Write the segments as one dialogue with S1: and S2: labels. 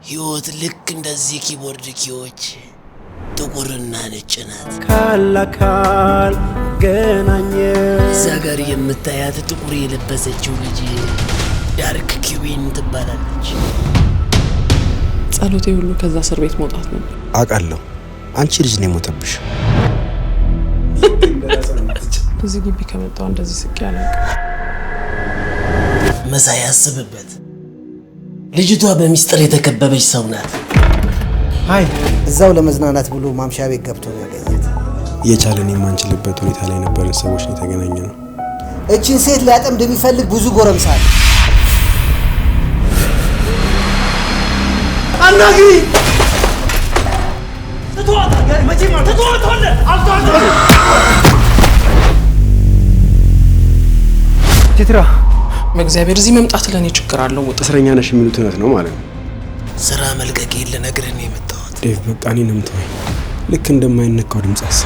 S1: ህይወት ልክ እንደዚህ ኪቦርድ ኪዎች ጥቁርና ነጭ ናት።
S2: ካላካል ገናኘ
S1: ዛጋር የምታያት ጥቁር የለበሰችው ልጅ ዳርክ ኪዊን ትባላለች።
S3: ጸሎቴ ሁሉ ከዛ እስር ቤት መውጣት ነው።
S4: አውቃለሁ አንቺ ልጅ ነው የሞተብሽ።
S3: እዚህ ግቢ ከመጣው እንደዚህ ስቅ ያለቅ
S1: መሳይ ያስብበት። ልጅቷ በሚስጥር የተከበበች ሰው ናት።
S5: አይ እዛው ለመዝናናት ብሎ ማምሻ ቤት ገብቶ ነው ያገኛት።
S4: የቻለን የማንችልበት ሁኔታ ላይ ነበርን ሰዎች ነው የተገናኘነው።
S5: እቺን ሴት ሊያጠምድ የሚፈልግ ብዙ ጎረምሳ አለ።
S2: አናጊ ተቷታ ጋር መቼ ማለት ተቷታለ አልቷል ቲትራ
S3: በእግዚአብሔር እዚህ መምጣት ለኔ ችግር አለው።
S4: እስረኛ ነሽ የሚሉት እውነት ነው ማለት ነው።
S1: ስራ መልቀቅ ልነግርህ ነው የመጣሁት።
S4: ዴቭ በቃ እኔን እምትወኝ ልክ እንደማይነካው ድምጽስ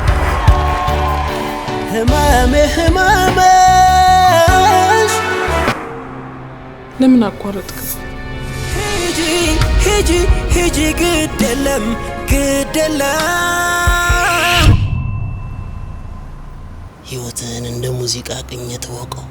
S2: ህመምሽ
S3: ለምን አቋረጥክ?
S2: ሂጂ ግድ የለም
S1: ህይወትህን እንደ ሙዚቃ ቅኝት ወቀው።